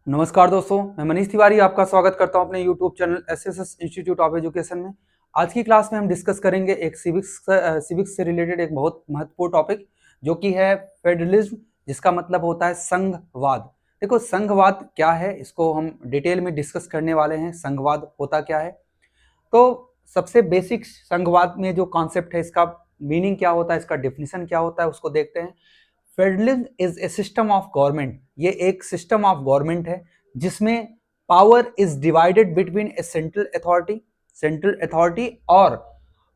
नमस्कार दोस्तों, मैं मनीष तिवारी आपका स्वागत करता हूं अपने YouTube channel SSS institute of education में। आज की क्लास में हम डिस्कस करेंगे एक सिविक्स से रिलेटेड एक बहुत महत्वपूर्ण टॉपिक जो कि है फेडरलिज्म, जिसका मतलब होता है संघवाद। देखो, संघवाद क्या है इसको हम डिटेल में डिस्कस करने वाले हैं। संघवाद होता क्या है, तो सबसे बेसिक संघवाद में जो कॉन्सेप्ट है इसका मीनिंग क्या होता है, इसका डेफिनेशन क्या होता है, उसको देखते हैं। Federalism is a system of government. ये एक सिस्टम ऑफ गवर्नमेंट है जिसमें power is divided between a central authority और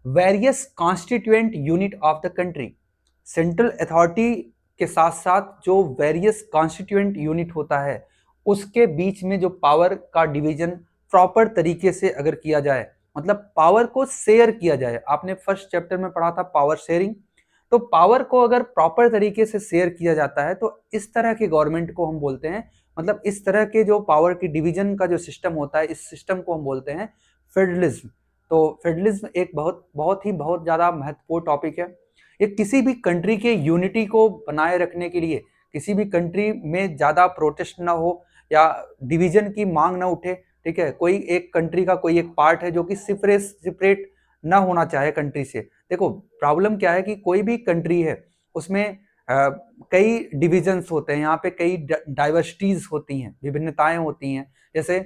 various constituent unit of the country. Central authority के साथ साथ जो वेरियस कॉन्स्टिट्यूएंट यूनिट होता है उसके बीच में जो पावर का डिवीजन प्रॉपर तरीके से अगर किया जाए, मतलब पावर को शेयर किया जाए। आपने फर्स्ट चैप्टर में पढ़ा था पावर शेयरिंग। तो पावर को अगर प्रॉपर तरीके से शेयर किया जाता है तो इस तरह के गवर्नमेंट को हम बोलते हैं, मतलब इस तरह के जो पावर की डिवीजन का जो सिस्टम होता है, इस सिस्टम को हम बोलते हैं फेडरलिज्म। तो फेडरलिज्म एक बहुत ज्यादा महत्वपूर्ण टॉपिक है। ये किसी भी कंट्री के यूनिटी को बनाए रखने के लिए, किसी भी कंट्री में ज्यादा प्रोटेस्ट ना हो या डिवीजन की मांग ना उठे। ठीक है, कोई एक कंट्री का कोई एक पार्ट है जो कि सिपरेट ना होना चाहे कंट्री से। देखो, प्रॉब्लम क्या है कि कोई भी कंट्री है उसमें कई डिविजन्स होते हैं, यहाँ पे कई डाइवर्सिटीज होती हैं, विभिन्नताएं होती हैं। जैसे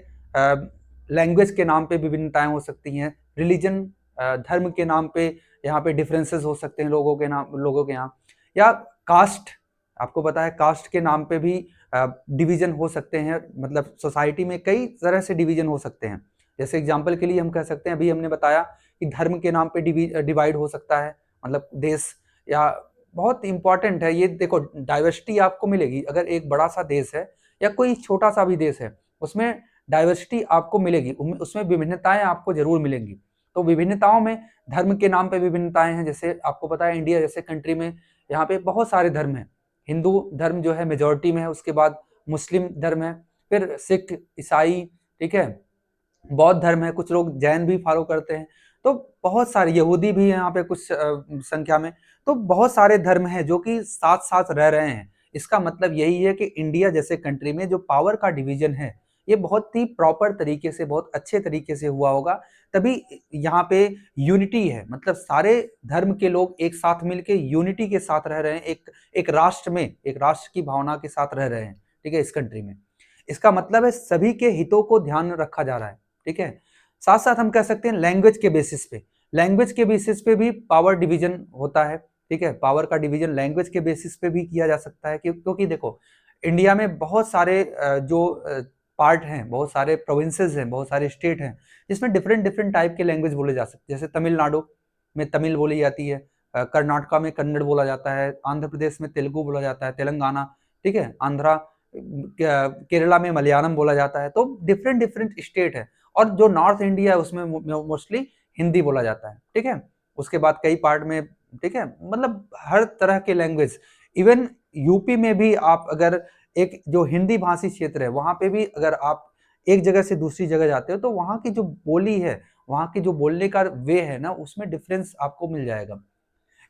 लैंग्वेज के नाम पे विभिन्नताएं हो सकती हैं, रिलीजन धर्म के नाम पे यहाँ पे डिफरेंसेस हो सकते हैं लोगों के यहाँ, या कास्ट, आपको पता है कास्ट के नाम पे भी डिवीजन हो सकते हैं। मतलब सोसाइटी में कई तरह से डिवीजन हो सकते हैं। जैसे एग्जांपल के लिए हम कह सकते हैं, अभी हमने बताया कि धर्म के नाम पे डिवाइड हो सकता है, मतलब देश। या बहुत इंपॉर्टेंट है ये, देखो डाइवर्सिटी आपको मिलेगी अगर एक बड़ा सा देश है या कोई छोटा सा भी देश है, उसमें डाइवर्सिटी आपको मिलेगी, उसमें विभिन्नताएं आपको जरूर मिलेंगी। तो विभिन्नताओं में धर्म के नाम पे विभिन्नताएं हैं। जैसे आपको पता है इंडिया जैसे कंट्री में यहाँ पे बहुत सारे धर्म हैं। हिंदू धर्म जो है मेजोरिटी में है, उसके बाद मुस्लिम धर्म है, फिर सिख, ईसाई, ठीक है, बौद्ध धर्म है, कुछ लोग जैन भी फॉलो करते हैं। तो बहुत सारे यहूदी भी हैं यहाँ पे कुछ संख्या में। तो बहुत सारे धर्म हैं जो कि साथ साथ रह रहे हैं। इसका मतलब यही है कि इंडिया जैसे कंट्री में जो पावर का डिवीजन है ये बहुत ही प्रॉपर तरीके से, बहुत अच्छे तरीके से हुआ होगा, तभी यहाँ पे यूनिटी है। मतलब सारे धर्म के लोग एक साथ मिलके यूनिटी के साथ रह रहे हैं, एक राष्ट्र में, एक राष्ट्र की भावना के साथ रह रहे हैं। ठीक है, इस कंट्री में इसका मतलब है सभी के हितों को ध्यान में रखा जा रहा है। ठीक है, साथ साथ हम कह सकते हैं लैंग्वेज के बेसिस पे भी पावर डिवीजन होता है। ठीक है, पावर का डिवीजन लैंग्वेज के बेसिस पे भी किया जा सकता है, क्योंकि देखो इंडिया में बहुत सारे जो पार्ट हैं, बहुत सारे प्रोविंसेस हैं, बहुत सारे स्टेट हैं जिसमें डिफरेंट डिफरेंट टाइप के लैंग्वेज बोले जा सकते हैं। जैसे तमिलनाडु में तमिल बोली जाती है, कर्नाटका में कन्नड़ बोला जाता है, आंध्र प्रदेश में तेलुगु बोला जाता है, तेलंगाना, ठीक है, आंध्रा, केरला में मलयालम बोला जाता है। तो डिफरेंट डिफरेंट स्टेट है, और जो नॉर्थ इंडिया है उसमें मोस्टली हिंदी बोला जाता है। ठीक है, उसके बाद कई पार्ट में, ठीक है, मतलब हर तरह के लैंग्वेज। इवन यूपी में भी आप अगर एक जो हिंदी भाषी क्षेत्र है वहां पे भी अगर आप एक जगह से दूसरी जगह जाते हो तो वहां की जो बोली है, वहां की जो बोलने का वे है ना, उसमें डिफरेंस आपको मिल जाएगा।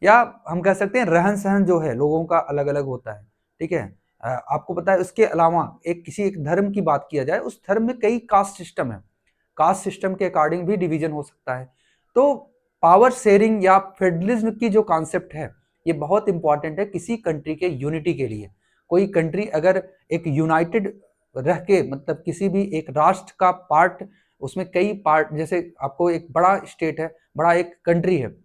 या हम कह सकते हैं रहन सहन जो है लोगों का अलग अलग होता है। ठीक है, आपको पता है उसके अलावा एक किसी एक धर्म की बात किया जाए, उस धर्म में कई कास्ट सिस्टम है, कास्ट सिस्टम के अकॉर्डिंग भी डिवीजन हो सकता है। तो पावर शेयरिंग या फेडरलिज्म की जो कॉन्सेप्ट है ये बहुत इंपॉर्टेंट है किसी कंट्री के यूनिटी के लिए। कोई कंट्री अगर एक यूनाइटेड रह के, मतलब किसी भी एक राष्ट्र का पार्ट, उसमें कई पार्ट, जैसे आपको एक बड़ा स्टेट है, बड़ा एक कंट्री है,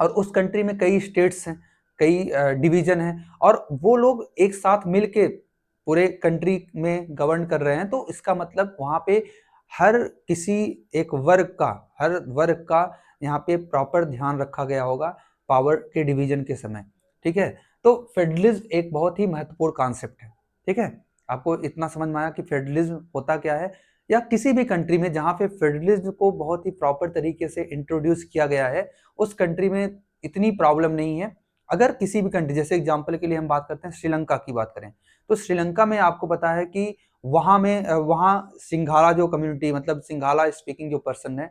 और उस कंट्री में कई स्टेट्स हैं, कई डिवीजन हैं, और वो लोग एक साथ मिलके पूरे कंट्री में गवर्न कर रहे हैं। तो इसका मतलब वहां पे हर किसी एक हर वर्ग का यहाँ पे प्रॉपर ध्यान रखा गया होगा पावर के डिवीजन के समय। ठीक है, तो फेडरलिज्म एक बहुत ही महत्वपूर्ण कॉन्सेप्ट है। ठीक है, आपको इतना समझ में आया कि फेडरलिज्म होता क्या है। या किसी भी कंट्री में जहाँ पे फेडरलिज्म को बहुत ही प्रॉपर तरीके से इंट्रोड्यूस किया गया है, उस कंट्री में इतनी प्रॉब्लम नहीं है। अगर किसी भी कंट्री, जैसे एग्जांपल के लिए हम बात करते हैं श्रीलंका की बात करें, तो श्रीलंका में आपको पता है कि वहाँ सिंघाला जो कम्युनिटी, मतलब सिंघाला स्पीकिंग जो पर्सन है,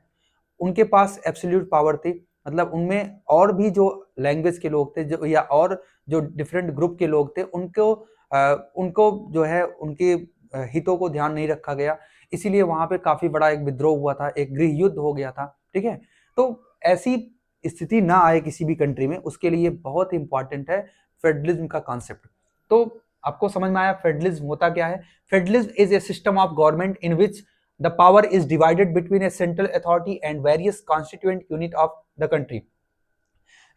उनके पास एब्सोल्यूट पावर थी। मतलब उनमें और भी जो लैंग्वेज के लोग थे, जो डिफरेंट ग्रुप के लोग थे, उनको जो है उनके हितों को ध्यान नहीं रखा गया, इसीलिए वहां पे काफी बड़ा एक विद्रोह हुआ था, एक गृह युद्ध हो गया था। ठीक है, तो ऐसी स्थिति ना आए किसी भी कंट्री में, उसके लिए बहुत इंपॉर्टेंट है फेडरलिज्म का कॉन्सेप्ट। तो आपको समझ में आया फेडरलिज्म होता क्या है? Federalism is a system of government in which the power is divided between a central authority and various constituent unit of the country.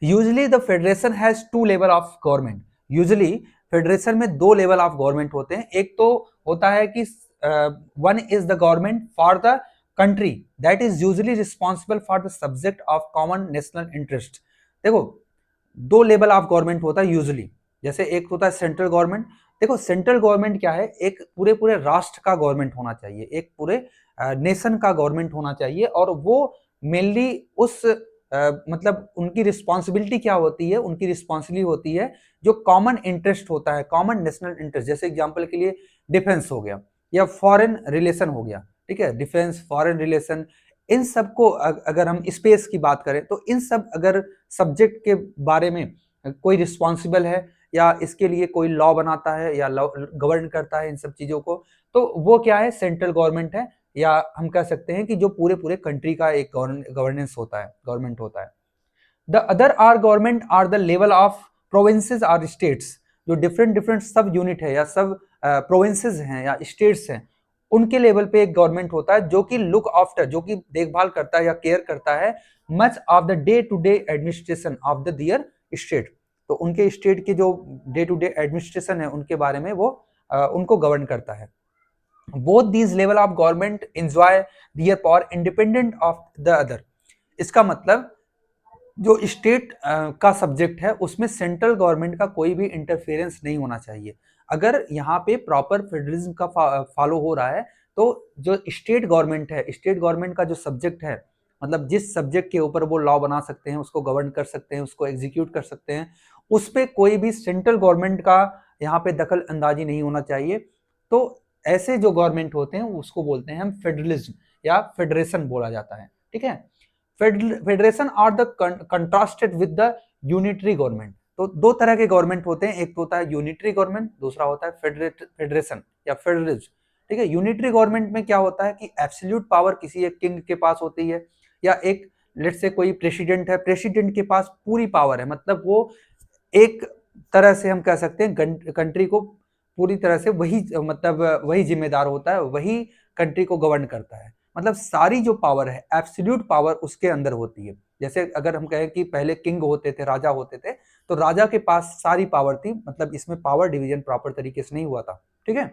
Usually the federation has two level of government. Usually federation में दो level of government होते हैं। एक तो होता है कि one is the government for the country that is usually responsible for the subject of common national interest. देखो, दो लेवल ऑफ गवर्नमेंट होता है यूजली। जैसे एक होता है सेंट्रल गवर्नमेंट। देखो, सेंट्रल गवर्नमेंट क्या है? एक पूरे पूरे राष्ट्र का गवर्नमेंट होना चाहिए, एक पूरे नेशन का गवर्नमेंट होना चाहिए, और वो मेनली उस मतलब उनकी रिस्पॉन्सिबिलिटी क्या होती है? उनकी रिस्पॉन्सिबिलिटी होती है जो कॉमन इंटरेस्ट होता है, कॉमन नेशनल इंटरेस्ट। जैसे एग्जांपल के लिए डिफेंस हो गया या फॉरेन रिलेशन हो गया। ठीक है, डिफेंस, फॉरेन रिलेशन, इन सब को अगर हम स्पेस की बात करें तो इन सब अगर सब्जेक्ट के बारे में कोई रिस्पॉन्सिबल है या इसके लिए कोई लॉ बनाता है या लॉ गवर्न करता है इन सब चीजों को, तो वो क्या है? सेंट्रल गवर्नमेंट है, या हम कह सकते हैं कि जो पूरे पूरे कंट्री का एक गवर्नेंस होता है, गवर्नमेंट होता है। The other are government are the level of provinces or states. जो डिफरेंट डिफरेंट सब यूनिट है या सब प्रोविंसेस हैं या स्टेट्स हैं, उनके लेवल पे एक गवर्नमेंट होता है जो कि लुक आफ्टर, जो कि देखभाल करता है या केयर करता है much of the day to day administration of the their state. तो उनके स्टेट के जो डे टू डे एडमिनिस्ट्रेशन है उनके बारे में वो उनको गवर्न करता है। Both these level of government enjoy their power independent of the other. इसका मतलब जो स्टेट का सब्जेक्ट है उसमें सेंट्रल गवर्नमेंट का कोई भी इंटरफेरेंस नहीं होना चाहिए। अगर यहाँ पे प्रॉपर फेडरलिज्म का फॉलो हो रहा है तो जो स्टेट गवर्नमेंट है, स्टेट गवर्नमेंट का जो सब्जेक्ट है, मतलब जिस सब्जेक्ट के ऊपर वो लॉ बना सकते हैं, उसको गवर्न कर सकते हैं, उसको एग्जीक्यूट कर सकते हैं, उस पर कोई भी सेंट्रल गवर्नमेंट का यहाँ पे दखल अंदाजी नहीं होना चाहिए। तो ऐसे जो गवर्नमेंट होते हैं उसको बोलते हैं हम फेडरलिज्म या फेडरेशन बोला जाता है। ठीक है, federation are the contrasted with the unitary government. तो दो तरह के गवर्नमेंट होते हैं, एक तो होता है यूनिटरी गवर्नमेंट, दूसरा होता है फेडरेशन या फेडरलिज्म। ठीक है, यूनिटरी गवर्नमेंट में क्या होता है कि एब्सोल्यूट पावर किसी एक किंग के पास होती है, या एक लेट्स से कोई प्रेसिडेंट है, प्रेसिडेंट के पास पूरी पावर है, मतलब वो एक तरह से हम कह सकते हैं कंट्री को पूरी तरह से वही, मतलब वही जिम्मेदार होता है, वही कंट्री को गवर्न करता है, मतलब सारी जो पावर है एब्सोल्यूट पावर उसके अंदर होती है। जैसे अगर हम कहें कि पहले किंग होते थे, राजा होते थे, तो राजा के पास सारी पावर थी, मतलब इसमें पावर डिवीजन प्रॉपर तरीके से नहीं हुआ था। ठीक है,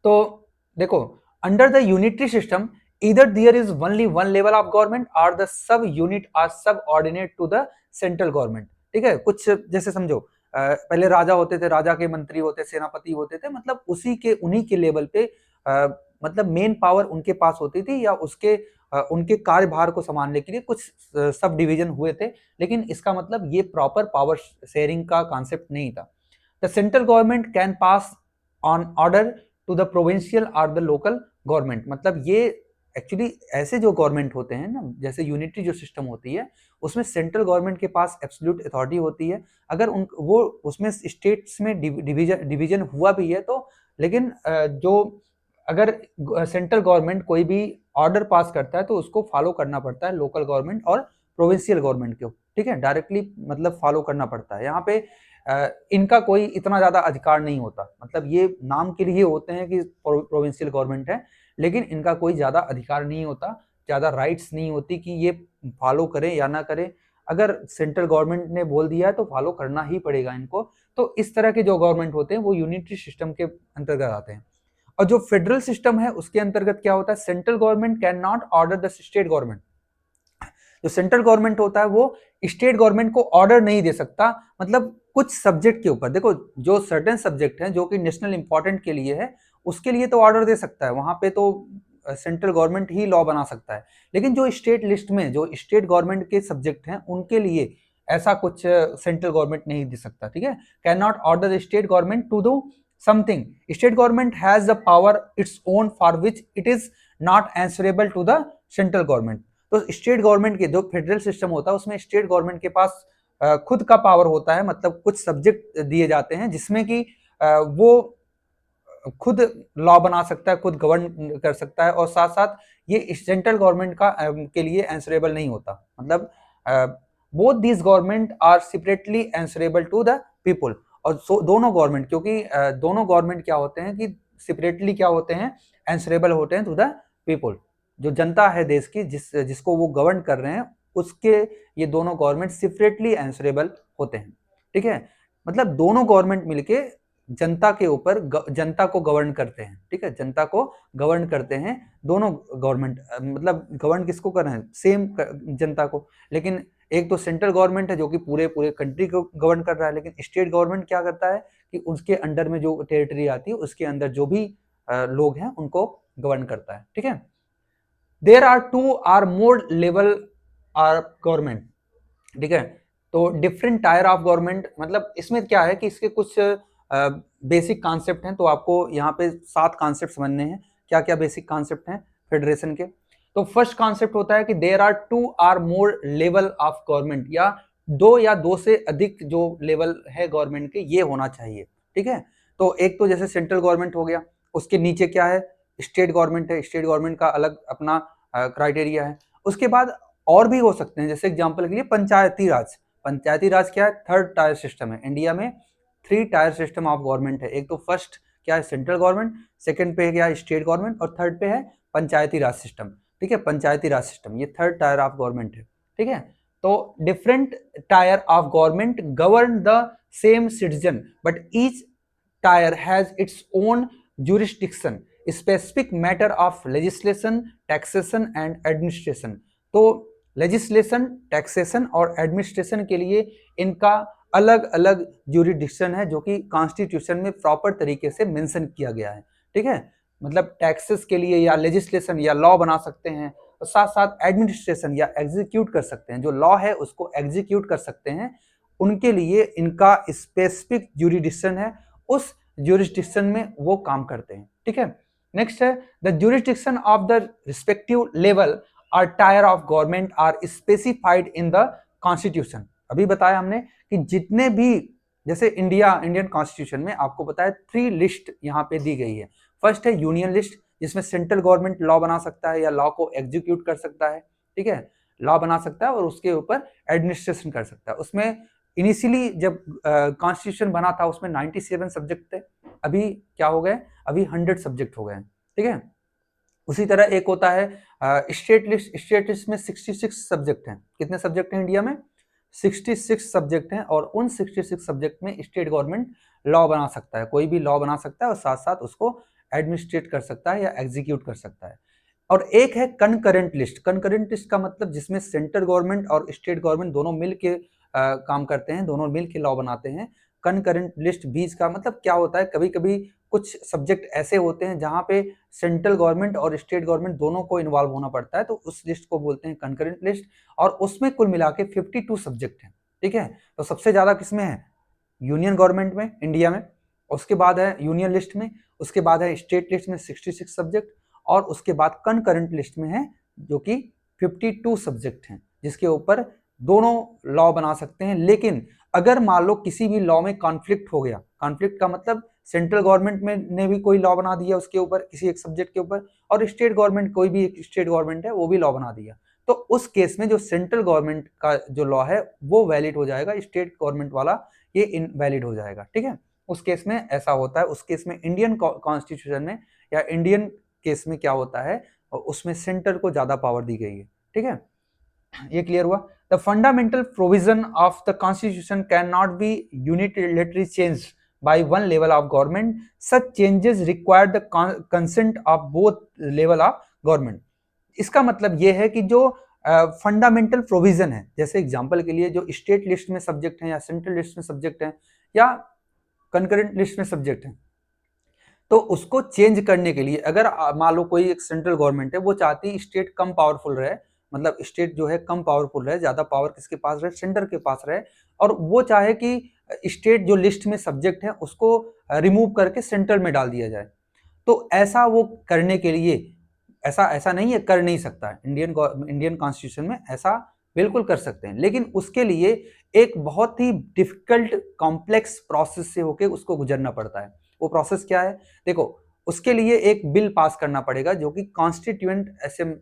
तो देखो, under the unitary system either there is only one level of government or the sub unit are subordinate to the central government। ठीक है, कुछ जैसे समझो पहले राजा होते थे, राजा के मंत्री होते, सेनापति होते थे, मतलब उसी के उन्हीं के लेवल पे मतलब मेन पावर उनके पास होती थी, या उसके उनके कार्यभार को संभालने के लिए कुछ सब डिवीजन हुए थे, लेकिन इसका मतलब ये प्रॉपर पावर शेयरिंग का कॉन्सेप्ट नहीं था। The central government can pass on order to the provincial और द लोकल गवर्नमेंट। मतलब ये एक्चुअली ऐसे जो गवर्नमेंट होते हैं ना, जैसे यूनिटरी जो सिस्टम होती है उसमें सेंट्रल गवर्नमेंट के पास एब्सोल्यूट अथॉरिटी होती है। अगर उन वो उसमें स्टेट्स में डिवीजन हुआ भी है तो, लेकिन जो अगर सेंट्रल गवर्नमेंट कोई भी ऑर्डर पास करता है तो उसको फॉलो करना पड़ता है लोकल गवर्नमेंट और प्रोविंशियल गवर्नमेंट को। ठीक है, डायरेक्टली मतलब फॉलो करना पड़ता है। यहाँ पे इनका कोई इतना ज्यादा अधिकार नहीं होता, मतलब ये नाम के लिए होते हैं कि प्रोविंशियल गवर्नमेंट है, लेकिन इनका कोई ज्यादा अधिकार नहीं होता, ज्यादा राइट्स नहीं होती कि ये फॉलो करें या ना करें। अगर सेंट्रल गवर्नमेंट ने बोल दिया है तो फॉलो करना ही पड़ेगा इनको। तो इस तरह के जो गवर्नमेंट होते हैं वो यूनिटरी सिस्टम के अंतर्गत आते हैं। और जो फेडरल सिस्टम है उसके अंतर्गत क्या होता है, central government can not order the state government. जो सेंट्रल गवर्नमेंट होता है वो स्टेट गवर्नमेंट को ऑर्डर नहीं दे सकता, मतलब कुछ सब्जेक्ट के ऊपर। देखो, जो सर्टेन सब्जेक्ट हैं जो कि नेशनल इंपॉर्टेंट के लिए है उसके लिए तो ऑर्डर दे सकता है, वहां पे तो सेंट्रल गवर्नमेंट ही लॉ बना सकता है। लेकिन जो स्टेट लिस्ट में जो स्टेट गवर्नमेंट के सब्जेक्ट हैं उनके लिए ऐसा कुछ सेंट्रल गवर्नमेंट नहीं दे सकता। ठीक है, cannot order the state government to do something. State government has the power its own for which it is not answerable to the central government. तो स्टेट गवर्नमेंट के जो फेडरल सिस्टम होता है उसमें स्टेट गवर्नमेंट के पास खुद का power होता है, मतलब कुछ सब्जेक्ट दिए जाते हैं जिसमें कि वो खुद लॉ बना सकता है, खुद गवर्न कर सकता है, और साथ साथ ये सेंट्रल गवर्नमेंट का के लिए आंसरेबल नहीं होता। मतलब both this government are separately answerable to the people. और दोनों गवर्नमेंट, क्योंकि दोनों गवर्नमेंट क्या होते हैं कि सेपरेटली क्या होते हैं, आंसरेबल होते हैं टू द पीपल। जो जनता है देश की, जिसको वो गवर्न कर रहे हैं, उसके ये दोनों गवर्नमेंट सेपरेटली आंसरेबल होते हैं। ठीक है, मतलब दोनों गवर्नमेंट मिलके जनता के ऊपर जनता को गवर्न करते हैं। ठीक है, जनता को गवर्न करते हैं दोनों गवर्नमेंट। मतलब गवर्न किसको कर रहे हैं, सेम जनता को। लेकिन एक तो सेंट्रल गवर्नमेंट है जो कि पूरे पूरे कंट्री को गवर्न कर रहा है, लेकिन स्टेट गवर्नमेंट क्या करता है कि उसके अंडर में जो टेरिटरी आती है उसके अंदर जो भी लोग हैं उनको गवर्न करता है। ठीक है, there are two or more level or government. ठीक है, तो डिफरेंट टायर ऑफ गवर्नमेंट, मतलब इसमें क्या है कि इसके कुछ बेसिक कॉन्सेप्ट हैं, तो आपको यहाँ पे 7 कॉन्सेप्ट समझने हैं। क्या क्या बेसिक कॉन्सेप्ट हैं फेडरेशन के? तो फर्स्ट कॉन्सेप्ट होता है कि there are two or more level of government, या दो से अधिक जो लेवल है गवर्नमेंट के, ये होना चाहिए। ठीक है, तो एक तो जैसे सेंट्रल गवर्नमेंट हो गया, उसके नीचे क्या है, स्टेट गवर्नमेंट है। स्टेट गवर्नमेंट का अलग अपना क्राइटेरिया है। उसके बाद और भी हो सकते हैं, जैसे एग्जांपल के लिए पंचायती राज। पंचायती राज क्या है, थर्ड टायर सिस्टम है। इंडिया में 3 टायर सिस्टम ऑफ गवर्नमेंट है। एक तो फर्स्ट क्या है, सेंट्रल गवर्नमेंट, सेकंड पे क्या है, स्टेट गवर्नमेंट, और थर्ड पे है पंचायती राज सिस्टम। ठीक है, पंचायती राज सिस्टम ये थर्ड टायर ऑफ गवर्नमेंट है। ठीक है, तो different tyre of government govern the same citizen, but each tyre has its own jurisdiction, specific matter of legislation, taxation and administration। तो लेजिस्लेशन, टैक्सेशन और एडमिनिस्ट्रेशन के लिए इनका अलग अलग ज्यूरिडिक्शन है, जो कि कॉन्स्टिट्यूशन में प्रॉपर तरीके से मेंशन किया गया है। ठीक है, मतलब टैक्सेस के लिए या लेजिस्लेशन या लॉ बना सकते हैं, और साथ साथ एडमिनिस्ट्रेशन या एग्जीक्यूट कर सकते हैं, जो लॉ है उसको एग्जीक्यूट कर सकते हैं, उनके लिए इनका स्पेसिफिक ज्यूरिडिक्शन है। उस ज्यूरिडिक्शन में वो काम करते हैं। ठीक है, नेक्स्ट है the jurisdiction of the respective level और tier of government are specified in the constitution. अभी बताया हमने कि जितने भी, जैसे इंडियन कॉन्स्टिट्यूशन में आपको बताया 3 लिस्ट यहाँ पे दी गई है। फर्स्ट है यूनियन लिस्ट, जिसमें सेंट्रल गवर्नमेंट लॉ बना सकता है या लॉ को एग्जीक्यूट कर सकता है। ठीक है, लॉ बना सकता है और उसके ऊपर एडमिनिस्ट्रेशन कर सकता है। उसमें इनिशियली जब कॉन्स्टिट्यूशन बना था उसमें 97 सब्जेक्ट थे, अभी क्या हो गए, अभी 100 सब्जेक्ट हो गए हैं। ठीक है, उसी तरह एक होता है स्टेट लिस्ट। स्टेट लिस्ट में 66 सब्जेक्ट हैं। कितने सब्जेक्ट हैं इंडिया में, 66 सब्जेक्ट हैं, और उन 66 सब्जेक्ट में स्टेट गवर्नमेंट लॉ बना सकता है, कोई भी लॉ बना सकता है, और साथ साथ उसको एडमिनिस्ट्रेट कर सकता है या एग्जीक्यूट कर सकता है। और एक है कंकरेंट लिस्ट। कंकरेंट लिस्ट का मतलब जिसमें सेंट्रल गवर्नमेंट और स्टेट गवर्नमेंट दोनों मिल के काम करते हैं, दोनों मिल के लॉ बनाते हैं। कंकरेंट लिस्ट बीच का मतलब क्या होता है, कभी कभी कुछ सब्जेक्ट ऐसे होते हैं जहां पे सेंट्रल गवर्नमेंट और स्टेट गवर्नमेंट दोनों को इन्वॉल्व होना पड़ता है, तो उस लिस्ट को बोलते हैं कंकरेंट लिस्ट। और उसमें कुल मिला के 52 सब्जेक्ट हैं। ठीक है, तो सबसे ज्यादा किसमें है, यूनियन गवर्नमेंट में, इंडिया में। उसके बाद है यूनियन लिस्ट में, उसके बाद है स्टेट लिस्ट में 66 सब्जेक्ट, और उसके बाद कंकरेंट लिस्ट में है जो कि 52 सब्जेक्ट हैं, जिसके ऊपर दोनों लॉ बना सकते हैं। लेकिन अगर मान लो किसी भी लॉ में कॉन्फ्लिक्ट हो गया, कॉन्फ्लिक्ट का मतलब सेंट्रल गवर्नमेंट में ने भी कोई लॉ बना दिया उसके ऊपर, किसी एक सब्जेक्ट के ऊपर, और स्टेट गवर्नमेंट, कोई भी एक स्टेट गवर्नमेंट है वो भी लॉ बना दिया, तो उस केस में जो सेंट्रल गवर्नमेंट का जो लॉ है वो वैलिड हो जाएगा, स्टेट गवर्नमेंट वाला ये इनवैलिड हो जाएगा। ठीक है, उस केस में ऐसा होता है। उस केस में इंडियन कॉन्स्टिट्यूशन में या इंडियन केस में क्या होता है, उसमें सेंटर को ज्यादा पावर दी गई है। ठीक है, ये क्लियर हुआ। The fundamental provision of the constitution can not B unilaterally changed by one level of government. Such changes require the consent of both level of government. इसका मतलब ये है कि जो फंडामेंटल प्रोविजन है, जैसे एग्जांपल के लिए जो स्टेट लिस्ट में सब्जेक्ट हैं या सेंट्रल लिस्ट में सब्जेक्ट हैं या कंकरेंट लिस्ट में सब्जेक्ट हैं, तो उसको चेंज करने के लिए अगर मान लो कोई एक सेंट्रल गवर्नमेंट है, वो चाहती है स्टेट कम पावरफुल रहे, मतलब स्टेट जो है कम पावरफुल रहे, ज्यादा पावर किसके पास रहे, सेंटर के पास रहे, और वो चाहे कि स्टेट जो लिस्ट में सब्जेक्ट है उसको रिमूव करके सेंट्रल में डाल दिया जाए, तो ऐसा वो करने के लिए ऐसा नहीं है, कर नहीं सकता। इंडियन कॉन्स्टिट्यूशन में ऐसा बिल्कुल कर सकते हैं, लेकिन उसके लिए एक बहुत ही डिफिकल्ट कॉम्प्लेक्स प्रोसेस से होके उसको गुजरना पड़ता है। वो प्रोसेस क्या है? देखो, उसके लिए एक बिल पास करना पड़ेगा जो कि कॉन्स्टिट्यूएंट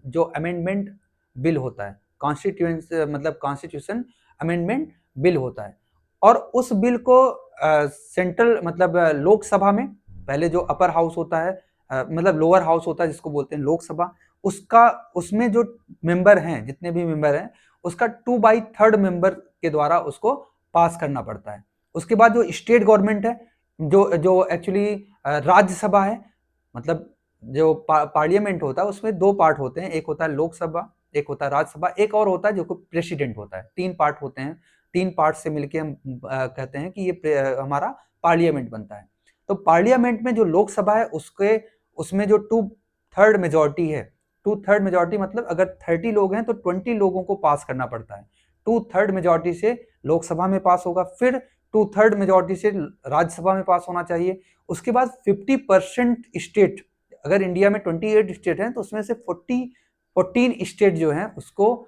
जो अमेंडमेंट बिल होता है, कॉन्स्टिट्यूएंट मतलब कॉन्स्टिट्यूशन अमेंडमेंट बिल होता है। और उस बिल को सेंट्रल मतलब लोकसभा में, पहले जो अपर हाउस होता है मतलब लोअर हाउस होता है जिसको बोलते हैं लोकसभा, उसका उसमें जो मेंबर हैं, जितने भी मेंबर हैं, उसका 2/3 मेंबर के द्वारा उसको पास करना पड़ता है। उसके बाद जो स्टेट गवर्नमेंट है, जो जो एक्चुअली राज्यसभा है, मतलब जो पार्लियामेंट होता है उसमें दो पार्ट होते हैं, एक होता है लोकसभा, एक होता है राज्यसभा, एक और होता है जो प्रेसिडेंट होता है। 3 पार्ट होते हैं, 3 पार्ट से मिलके हम कहते हैं कि ये हमारा पार्लियामेंट बनता है। तो पार्लियामेंट में जो लोकसभा है उसके उसमें जो 2/3 मेजोरिटी है, 2/3 मेजोरिटी मतलब अगर 30 लोग हैं तो 20 लोगों को पास करना पड़ता है। 2/3 मेजोरिटी से लोकसभा में पास होगा, फिर 2/3 मेजोरिटी से राज्यसभा में पास होना चाहिए। उसके बाद 50% स्टेट, अगर इंडिया में 28 स्टेट हैं तो उसमें से 14 स्टेट जो हैं उसको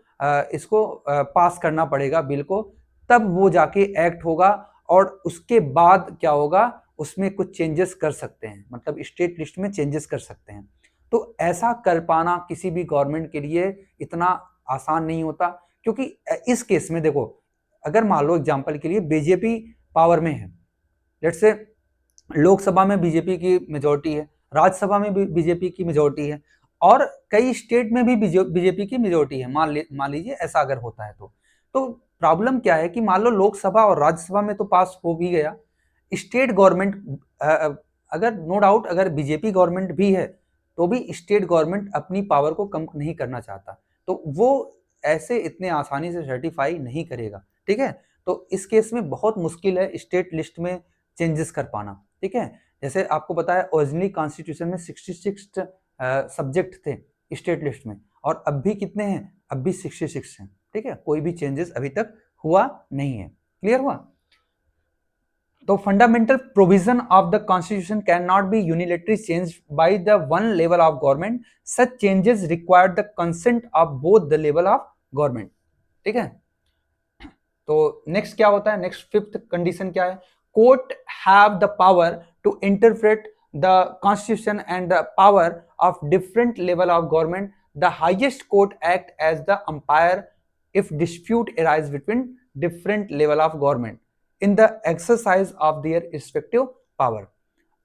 इसको पास करना पड़ेगा बिल को, तब वो जाके एक्ट होगा। और उसके बाद क्या होगा, उसमें कुछ चेंजेस कर सकते हैं, मतलब स्टेट लिस्ट में चेंजेस कर सकते हैं। तो ऐसा कर पाना किसी भी गवर्नमेंट के लिए इतना आसान नहीं होता, क्योंकि इस केस में देखो, अगर मान लो एग्जांपल के लिए बीजेपी पावर में है, लेट्स से लोकसभा में बीजेपी की मेजोरिटी है, राज्यसभा में भी बीजेपी की मेजोरिटी है, और कई स्टेट में भी बीजेपी की मेजोरिटी है, मान लीजिए ऐसा अगर होता है तो प्रॉब्लम क्या है कि मान लो लोकसभा और राज्यसभा में तो पास हो भी गया, स्टेट गवर्नमेंट अगर नो डाउट अगर बीजेपी गवर्नमेंट भी है तो भी स्टेट गवर्नमेंट अपनी पावर को कम नहीं करना चाहता, तो वो ऐसे इतने आसानी से सर्टिफाई नहीं करेगा। ठीक है, तो इस केस में बहुत मुश्किल है स्टेट लिस्ट में चेंजेस कर पाना। ठीक है, जैसे आपको पता है ओरिजिनली कॉन्स्टिट्यूशन में 66 सब्जेक्ट थे स्टेट लिस्ट में, और अब भी कितने हैं? अब भी 66 हैं। ठीक है, कोई भी चेंजेस अभी तक हुआ नहीं है। क्लियर हुआ? तो fundamental provision of the constitution can not be unilateral change by the one level of government, such changes require the consent of both the level of government. ठीक है, तो नेक्स्ट क्या होता है, नेक्स्ट फिफ्थ कंडीशन क्या है? Court have the power to interpret the constitution and the power of different level of government, the highest court act as the umpire if dispute arise between different level of government in the exercise of their respective power.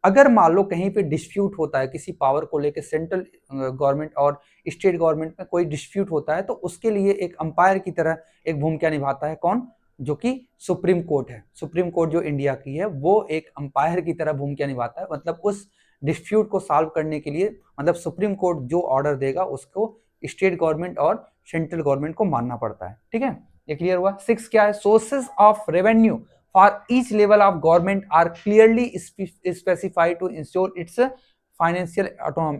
अगर मान लो कहीं पे dispute होता है किसी power को लेकर, central government और स्टेट गवर्नमेंट में कोई डिस्प्यूट होता है, तो उसके लिए एक अंपायर की तरह एक भूमिका निभाता है कौन? जो कि सुप्रीम कोर्ट है। सुप्रीम कोर्ट जो इंडिया की है वो एक अंपायर की तरह भूमिका निभाता है, मतलब उस डिस्प्यूट को सॉल्व करने के लिए, मतलब सुप्रीम कोर्ट जो ऑर्डर देगा उसको स्टेट गवर्नमेंट और सेंट्रल गवर्नमेंट को मानना पड़ता है। ठीक है, ये क्लियर हुआ। 6 क्या है? Sources of revenue for each level of government are clearly specified to ensure its financial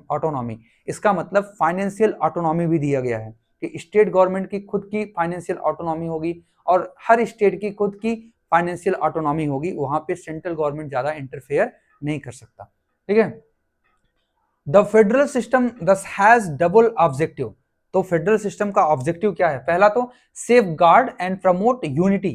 autonomy। इसका मतलब फाइनेंशियल ऑटोनॉमी भी दिया गया है कि स्टेट गवर्नमेंट की खुद की फाइनेंशियल ऑटोनॉमी होगी और हर स्टेट की खुद की फाइनेंशियल ऑटोनॉमी होगी, वहां पे सेंट्रल गवर्नमेंट ज्यादा इंटरफेयर नहीं कर सकता। ठीक है, द फेडरल सिस्टम दस हैज डबल ऑब्जेक्टिव। तो फेडरल सिस्टम का ऑब्जेक्टिव क्या है? पहला तो safe guard and promote unity,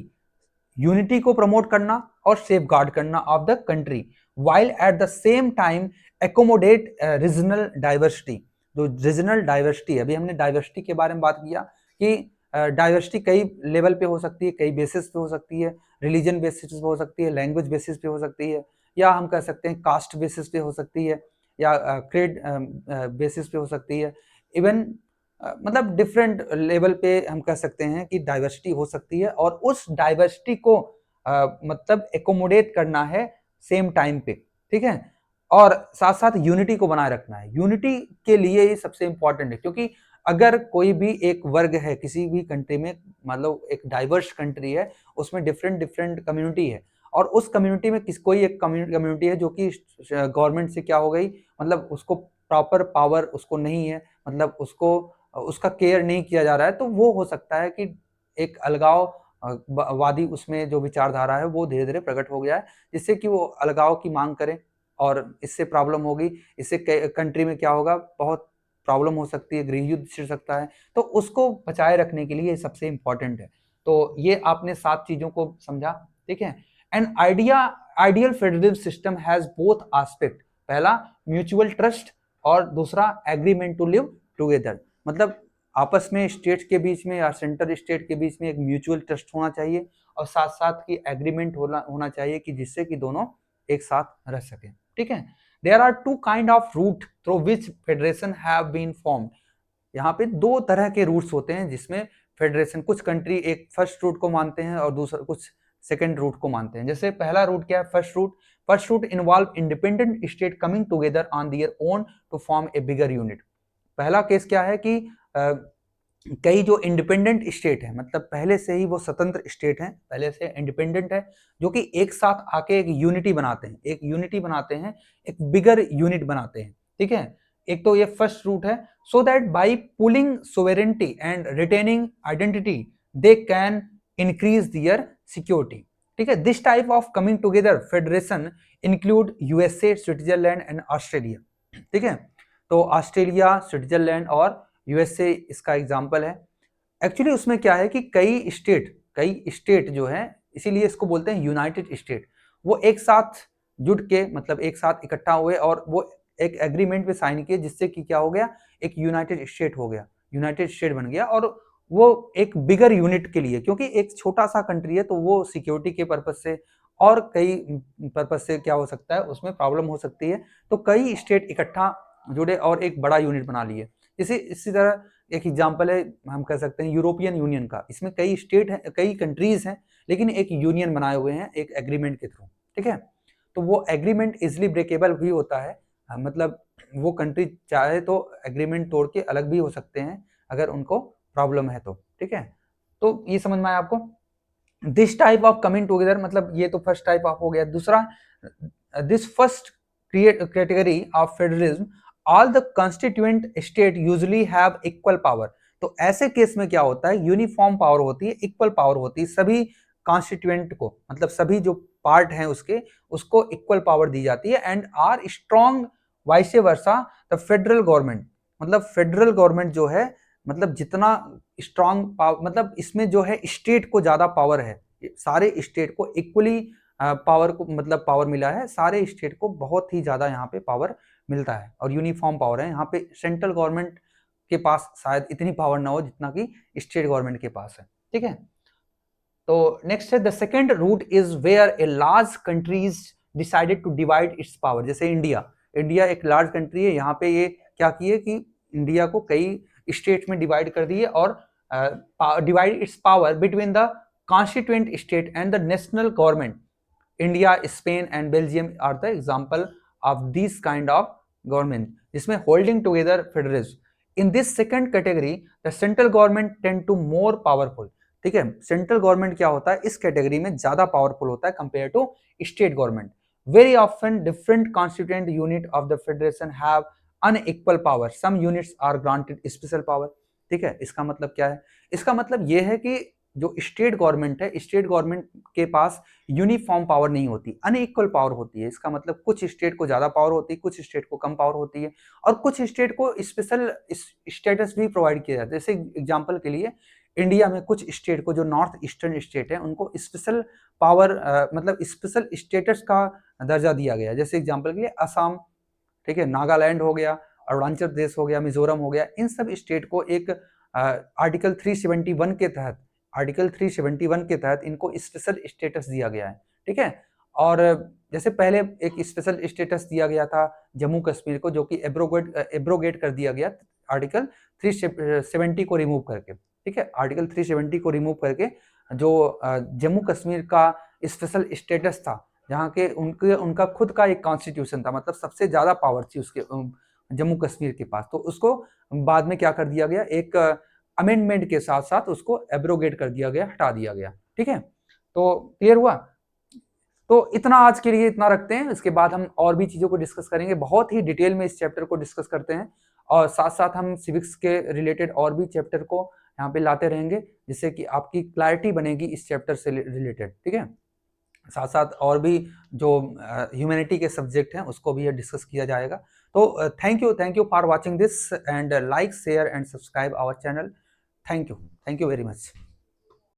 unity को प्रमोट करना और सेफ गार्ड करना of the country, while at the same time accommodate regional diversity. जो रीजनल डाइवर्सिटी है, अभी हमने डाइवर्सिटी के बारे में बात किया कि डाइवर्सिटी कई लेवल पे हो सकती है, कई बेसिस पे हो सकती है, रिलीजन बेसिस पे हो सकती है, लैंग्वेज बेसिस पे हो सकती है, या हम कह सकते हैं कास्ट बेसिस पे हो सकती है, या क्रेड बेसिस पे हो सकती है, इवन मतलब डिफरेंट लेवल पे हम कह सकते हैं कि डाइवर्सिटी हो सकती है, और उस डाइवर्सिटी को मतलब एकोमोडेट करना है सेम टाइम पे। ठीक है, और साथ साथ यूनिटी को बनाए रखना है। यूनिटी के लिए ये सबसे इंपॉर्टेंट है, क्योंकि अगर कोई भी एक वर्ग है किसी भी कंट्री में, मतलब एक डाइवर्स कंट्री है, उसमें डिफरेंट डिफरेंट कम्युनिटी है, और उस कम्युनिटी में कोई एक कम्युनिटी है जो कि गवर्नमेंट से क्या हो गई, मतलब उसको प्रॉपर पावर उसको नहीं है, मतलब उसको उसका केयर नहीं किया जा रहा है, तो वो हो सकता है कि एक अलगाव वादी उसमें जो विचारधारा है वो धीरे धीरे प्रकट हो गया है, जिससे कि वो अलगाव की मांग करें, और इससे प्रॉब्लम होगी। इससे कंट्री में क्या होगा, बहुत प्रॉब्लम हो सकती है, गृह युद्ध छिड़ सकता है, तो उसको बचाए रखने के लिए सबसे इंपॉर्टेंट है। तो ये आपने 7 चीजों को समझा, ठीक है। An ideal federal system has both aspect, पहला म्यूचुअल ट्रस्ट और दूसरा एग्रीमेंट टू लिव टुगेदर, मतलब आपस में स्टेट के बीच में या सेंटर स्टेट के बीच में एक म्यूचुअल ट्रस्ट होना चाहिए और साथ साथ की एग्रीमेंट होना चाहिए कि जिससे कि दोनों एक साथ रह सके, ठीक है। There are two kind of route through which federation have been formed, यहाँ पे 2 तरह के रूट्स होते हैं जिसमें फेडरेशन, कुछ कंट्री एक फर्स्ट रूट को मानते हैं और दूसरा कुछ सेकंड रूट को मानते हैं। जैसे पहला रूट क्या है, first route involve independent state coming together on their own to form a bigger unit. पहला केस क्या है कि कई जो इंडिपेंडेंट स्टेट है, मतलब पहले से ही वो स्वतंत्र स्टेट है, पहले से इंडिपेंडेंट है, जो कि एक साथ आके एक यूनिटी बनाते हैं, एक बिगर यूनिट बनाते हैं, ठीक है। एक तो ये फर्स्ट रूट है, so that by pooling sovereignty and retaining identity they can increase their security, ठीक है। This type of coming together federation include USA, Switzerland and Australia, ठीक है। तो ऑस्ट्रेलिया, स्विट्जरलैंड और यूएसए इसका एग्जाम्पल है। एक्चुअली उसमें क्या है कि कई स्टेट जो है, इसीलिए इसको बोलते हैं यूनाइटेड स्टेट, वो एक साथ जुट के, मतलब एक साथ इकट्ठा हुए और वो एक एग्रीमेंट पे साइन किए, जिससे कि क्या हो गया, एक यूनाइटेड स्टेट हो गया, यूनाइटेड स्टेट बन गया। और वो एक बिगर यूनिट के लिए, क्योंकि एक छोटा सा कंट्री है तो वो सिक्योरिटी के पर्पज से और कई पर्पज से क्या हो सकता है, उसमें प्रॉब्लम हो सकती है, तो कई स्टेट इकट्ठा जुड़े और एक बड़ा यूनिट बना लिए। इसी तरह एक एग्जांपल है, हम कह सकते हैं यूरोपियन यूनियन का, इसमें कई स्टेट हैं, कई कंट्रीज हैं, लेकिन एक यूनियन बनाए हुए हैं एक एग्रीमेंट के थ्रू, ठीक है। तो वो एग्रीमेंट इजिली ब्रेकेबल भी होता है, मतलब वो कंट्री चाहे तो एग्रीमेंट तोड़ के अलग भी हो सकते हैं अगर उनको प्रॉब्लम है तो, ठीक है। तो ये समझ में आया आपको। This type of coming together, मतलब ये तो फर्स्ट टाइप ऑफ हो गया। दूसरा, this first category of federalism, all the constituent state usually have equal power. तो ऐसे केस में क्या होता है, यूनिफॉर्म पावर होती है, इक्वल पावर होती है, सभी कॉन्स्टिट्यूएंट को, मतलब सभी जो पार्ट हैं उसके, उसको इक्वल पावर दी जाती है। And are strong vice versa the federal government, मतलब फेडरल गवर्नमेंट जो है, मतलब जितना स्ट्रॉन्ग पावर, मतलब इसमें जो है स्टेट को ज्यादा पावर है, सारे स्टेट को इक्वली पावर को, मतलब पावर मिला है, सारे स्टेट को बहुत ही ज्यादा यहाँ पे पावर मिलता है और यूनिफॉर्म पावर है। यहाँ पे सेंट्रल गवर्नमेंट के पास शायद इतनी पावर ना हो जितना कि स्टेट गवर्नमेंट के पास है, ठीक है। तो नेक्स्ट है, the second route is where a large countries decided to divide its power. जैसे इंडिया एक लार्ज कंट्री है, यहाँ पे ये क्या किए कि इंडिया को कई स्टेट में डिवाइड कर दिए और divide its power between the constituent state and the national government. India, Spain and Belgium are the example of this kind of government, जिसमें holding together federalism. In this second category the central government tend to more powerful, ठीक है। Central government क्या होता है, इस category में ज्यादा powerful होता है compare to state government. Very often different constituent unit of the federation have unequal power, some units are granted special power, ठीक है। इसका मतलब क्या है, इसका मतलब यह है कि जो स्टेट गवर्नमेंट है, स्टेट गवर्नमेंट के पास यूनिफॉर्म पावर नहीं होती, अनइक्वल पावर होती है। इसका मतलब कुछ स्टेट को ज्यादा पावर होती है, कुछ स्टेट को कम पावर होती है, और कुछ स्टेट को स्पेशल स्टेटस भी प्रोवाइड किया जाता है। जैसे एग्जांपल के लिए इंडिया में कुछ स्टेट को, जो नॉर्थ ईस्टर्न स्टेट है, उनको स्पेशल पावर, मतलब स्पेशल स्टेटस का दर्जा दिया गया। जैसे एग्जांपल के लिए असम, ठीक है, नागालैंड हो गया, अरुणाचल प्रदेश हो गया, मिजोरम हो गया, इन सब स्टेट को एक आर्टिकल 371 के तहत इनको स्पेशल स्टेटस दिया गया है, ठीक है। और जैसे पहले एक स्पेशल स्टेटस दिया गया था जम्मू कश्मीर को, जो कि एब्रोगेट कर दिया गया आर्टिकल 370 को रिमूव करके, ठीक है। आर्टिकल 370 को रिमूव करके जो जम्मू कश्मीर का स्पेशल स्टेटस था, जहाँ के उनका खुद का एक कॉन्स्टिट्यूशन था, मतलब सबसे ज्यादा पावर थी उसके जम्मू कश्मीर के पास, तो उसको बाद में क्या कर दिया गया, एक अमेंडमेंट के साथ साथ उसको एब्रोगेट कर दिया गया, हटा दिया गया, ठीक है। तो क्लियर हुआ। तो इतना आज के लिए इतना रखते हैं, इसके बाद हम और भी चीजों को डिस्कस करेंगे, बहुत ही डिटेल में इस चैप्टर को डिस्कस करते हैं, और साथ साथ हम सिविक्स के रिलेटेड और भी चैप्टर को यहाँ पे लाते रहेंगे, जिससे कि आपकी क्लैरिटी बनेगी इस चैप्टर से रिलेटेड, ठीक है। साथ साथ और भी जो ह्यूमैनिटी के सब्जेक्ट हैं उसको भी डिस्कस किया जाएगा। तो thank you for watching this and like share and subscribe our channel. Thank you very much.